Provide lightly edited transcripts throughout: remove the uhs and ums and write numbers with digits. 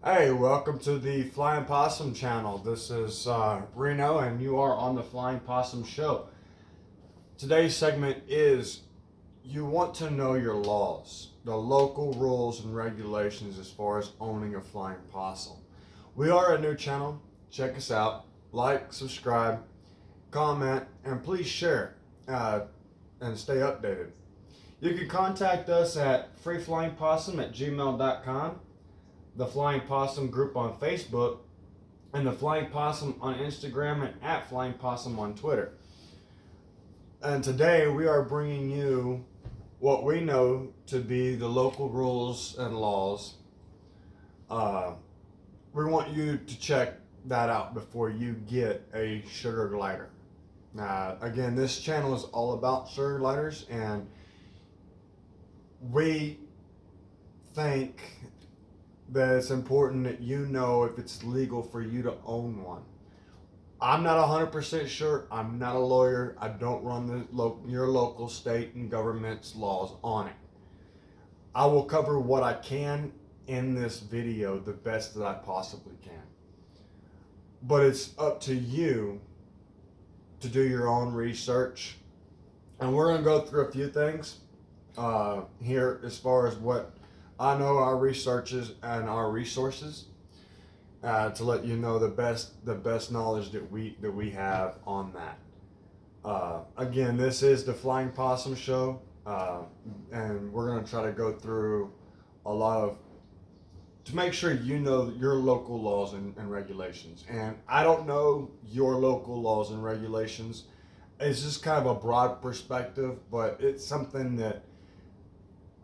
Hey, welcome to the Flying Possum channel. This is Reno, and you are on the Flying Possum show. Today's segment is you want to know your laws, the local rules and regulations as far as owning a flying possum. We are a new channel. Check us out. Like, subscribe, comment, and please share and stay updated. You can contact us at freeflyingpossum@gmail.com, the Flying Possum group on Facebook, and the Flying Possum on Instagram and at Flying Possum on Twitter. And today we are bringing you what we know to be the local rules and laws. We want you to check that out before you get a sugar glider. Again, this channel is all about sugar gliders, and we think that it's important that you know if it's legal for you to own one. I'm not 100% sure. I'm not a lawyer. I don't run your local state and government's laws on it. I will cover what I can in this video the best that I possibly can. But it's up to you to do your own research. And we're going to go through a few things here as far as what I know our researches and our resources to let you know the best knowledge that we have on that. Again, this is the Flying Possum show, and we're gonna try to go through a lot of to make sure you know your local laws and regulations. And I don't know your local laws and regulations. It's just kind of a broad perspective, but it's something that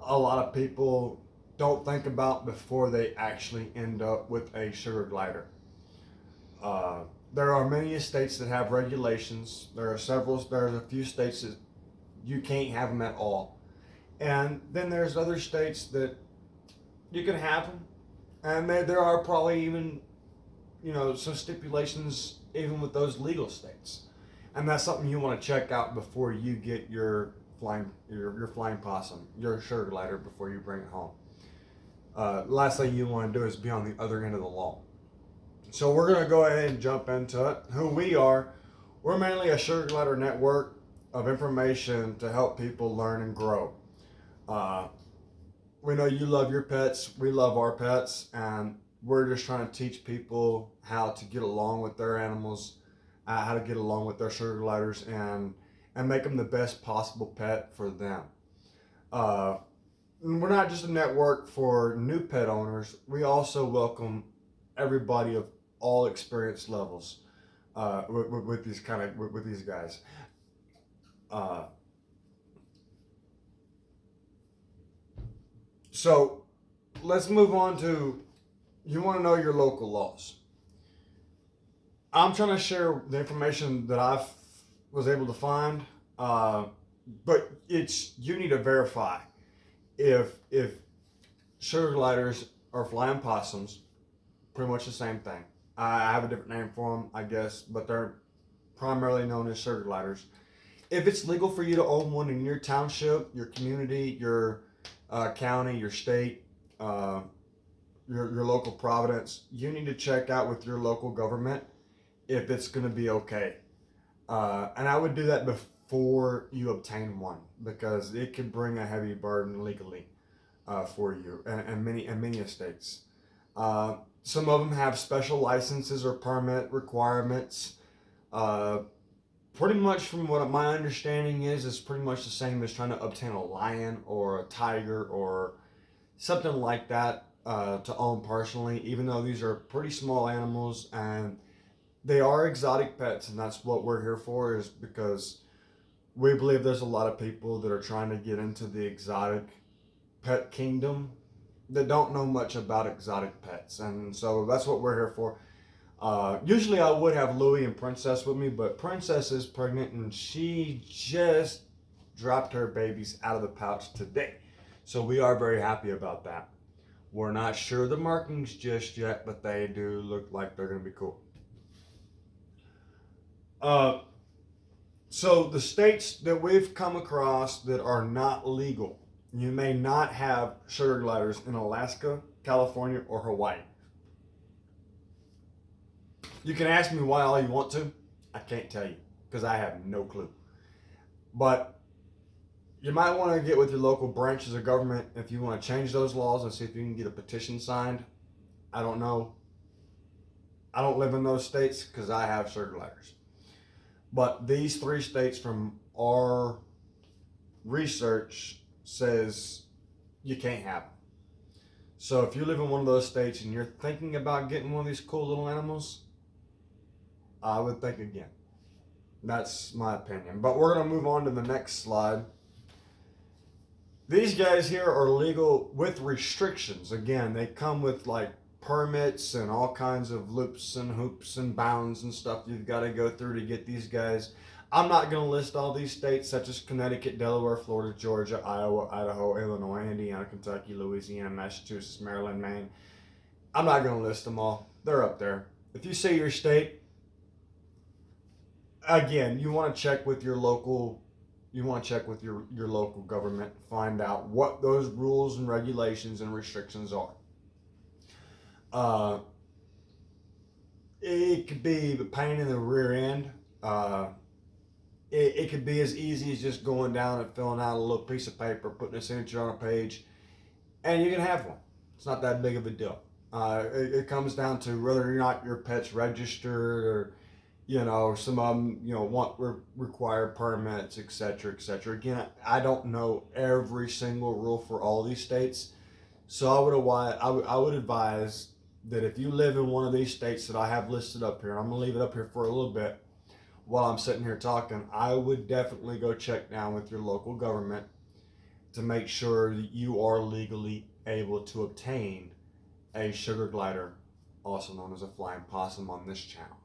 a lot of people don't think about before they actually end up with a sugar glider. There are many states that have regulations. There's a few states that you can't have them at all. And then there's other states that you can have them. And there are probably even, some stipulations even with those legal states. And that's something you want to check out before you get your flying possum, your sugar glider, before you bring it home. Last thing you want to do is be on the other end of the law. So we're going to go ahead and jump into it. Who we are, we're mainly a sugar glider network of information to help people learn and grow. We know you love your pets, we love our pets, and we're just trying to teach people how to get along with their animals, how to get along with their sugar gliders, and make them the best possible pet for them. We're not just a network for new pet owners. We also welcome everybody of all experience levels with these guys. So let's move on to, you want to know your local laws. I'm trying to share the information that I was able to find, but you need to verify if sugar gliders or flying possums, pretty much the same thing. I have a different name for them, I guess, but they're primarily known as sugar gliders. If it's legal for you to own one in your township, your community, your county, your state, your local providence, you need to check out with your local government if it's going to be okay. And I would do that before you obtain one, because it can bring a heavy burden legally for you and many states. Some of them have special licenses or permit requirements. Pretty much from what my understanding is pretty much the same as trying to obtain a lion or a tiger or something like that to own personally, even though these are pretty small animals and they are exotic pets. And that's what we're here for, is because we believe there's a lot of people that are trying to get into the exotic pet kingdom that don't know much about exotic pets. And so that's what we're here for. Usually I would have Louie and Princess with me, but Princess is pregnant and she just dropped her babies out of the pouch today. So we are very happy about that. We're not sure the markings just yet, but they do look like they're going to be cool. So the states that we've come across that are not legal, you may not have sugar gliders in Alaska, California, or Hawaii. You can ask me why all you want to. I can't tell you because I have no clue. But you might want to get with your local branches of government if you want to change those laws and see if you can get a petition signed. I don't know. I don't live in those states because I have sugar gliders. But these 3 states from our research says you can't have them. So if you live in one of those states and you're thinking about getting one of these cool little animals, I would think again. That's my opinion. But we're going to move on to the next slide. These guys here are legal with restrictions. Again, they come with like permits and all kinds of loops and hoops and bounds and stuff you've got to go through to get these guys. I'm not going to list all these states such as Connecticut, Delaware, Florida, Georgia, Iowa, Idaho, Illinois, Indiana, Kentucky, Louisiana, Massachusetts, Maryland, Maine. I'm not going to list them all. They're up there. If you see your state, again, you want to check with your local local government, find out what those rules and regulations and restrictions are. It could be a pain in the rear end. It could be as easy as just going down and filling out a little piece of paper, putting a signature on a page, and you can have one. It's not that big of a deal. It comes down to whether or not your pet's registered, or some of them want require permits, etc., etc. Again, I don't know every single rule for all these states, so I would advise that if you live in one of these states that I have listed up here, and I'm gonna leave it up here for a little bit while I'm sitting here talking, I would definitely go check down with your local government to make sure that you are legally able to obtain a sugar glider, also known as a flying possum, on this channel.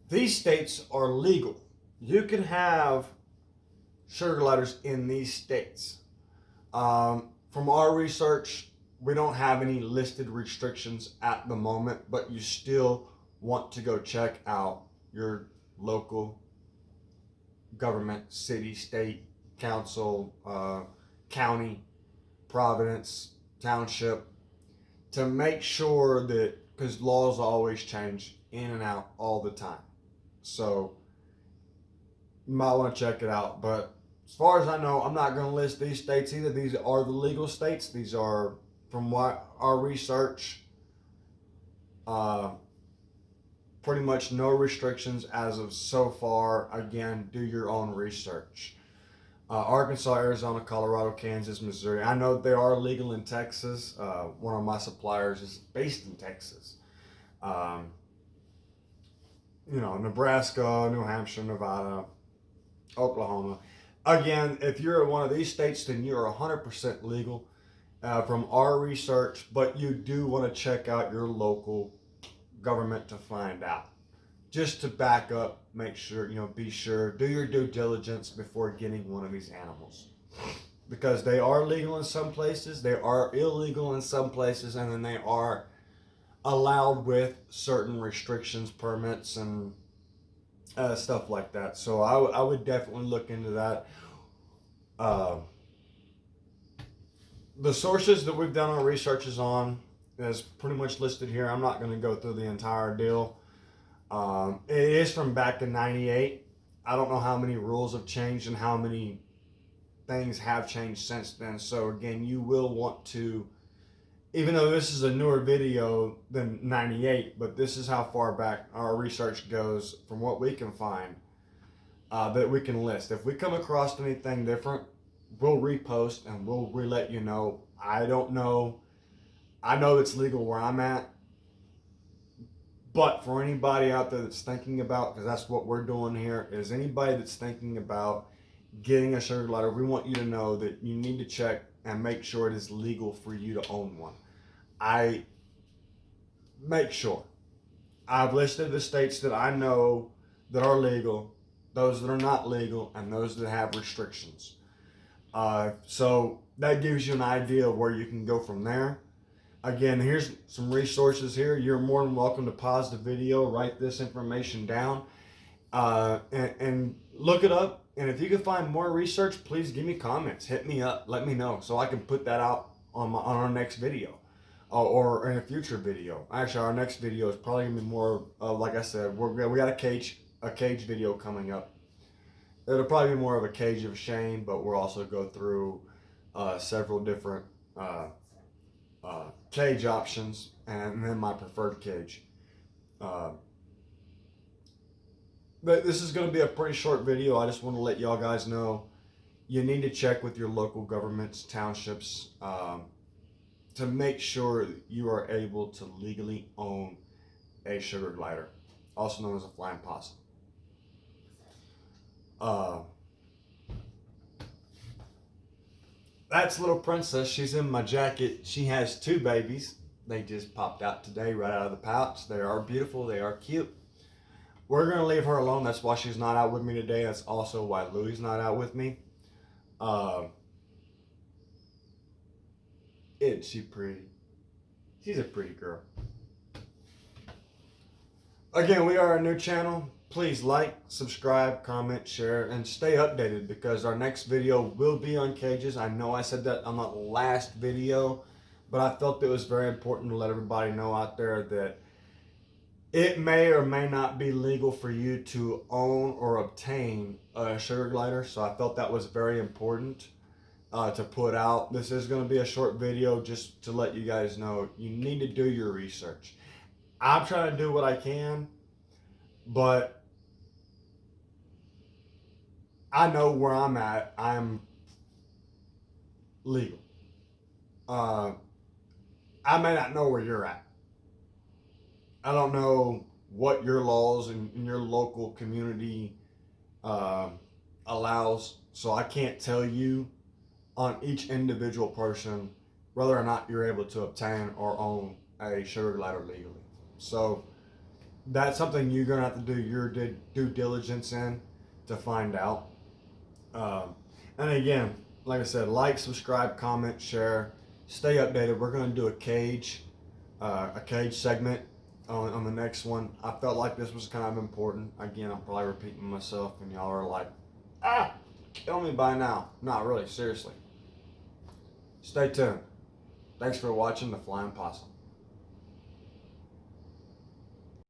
These states are legal. You can have sugar gliders in these states. From our research, we don't have any listed restrictions at the moment, but you still want to go check out your local government, city, state, council, county, province, township, to make sure that, because laws always change in and out all the time. So you might want to check it out. But as far as I know, I'm not going to list these states either. These are the legal states. These are, from what our research, pretty much no restrictions as of so far. Again, do your own research. Arkansas, Arizona, Colorado, Kansas, Missouri. I know they are legal in Texas. One of my suppliers is based in Texas. Nebraska, New Hampshire, Nevada, Oklahoma. Again, if you're in one of these states, then you're 100% legal from our research, but you do want to check out your local government to find out. Just to back up, make sure, be sure, do your due diligence before getting one of these animals. Because they are legal in some places, they are illegal in some places, and then they are allowed with certain restrictions, permits, and stuff like that. So I would definitely look into that. The sources that we've done our researches on is pretty much listed here. I'm not going to go through the entire deal. It is from back in '98. I don't know how many rules have changed and how many things have changed since then. So again, you will want to, even though this is a newer video than '98, but this is how far back our research goes from what we can find that we can list. If we come across anything different, we'll repost and we'll let you know. I don't know. I know it's legal where I'm at. But for anybody out there that's thinking about, because that's what we're doing here, is anybody that's thinking about getting a sugar glider, we want you to know that you need to check and make sure it is legal for you to own one. I make sure. I've listed the states that I know that are legal, those that are not legal, and those that have restrictions. So that gives you an idea of where you can go from there. Again, here's some resources here. You're more than welcome to pause the video, write this information down, and look it up. And if you can find more research, please give me comments. Hit me up. Let me know so I can put that out on our next video. or in a future video. Actually, our next video is probably gonna be more, like I said, we got a cage video coming up. It'll probably be more of a cage of shame, but we'll also go through several different cage options and then my preferred cage. But this is going to be a pretty short video. I just want to let y'all guys know you need to check with your local governments, townships, to make sure that you are able to legally own a sugar glider, also known as a flying possum. That's little Princess. She's in my jacket. She has 2 babies. They just popped out today right out of the pouch. They are beautiful. They are cute. We're going to leave her alone. That's why she's not out with me today. That's also why Louie's not out with me. Isn't she pretty? She's a pretty girl. Again, we are a new channel. Please like, subscribe, comment, share, and stay updated because our next video will be on cages. I know I said that on the last video, but I felt it was very important to let everybody know out there that it may or may not be legal for you to own or obtain a sugar glider. So I felt that was very important to put out. This is going to be a short video just to let you guys know you need to do your research. I'm trying to do what I can, but I know where I'm at. I'm legal. I may not know where you're at. I don't know what your laws in your local community allows, so I can't tell you on each individual person whether or not you're able to obtain or own a sugar glider legally. So that's something you're going to have to do your due diligence in to find out. And again, like I said, like, subscribe, comment, share, stay updated. We're going to do a cage segment on the next one. I felt like this was kind of important. Again, I'm probably repeating myself, and y'all are like, kill me by now. Not really, seriously. Stay tuned. Thanks for watching The Flying Possum.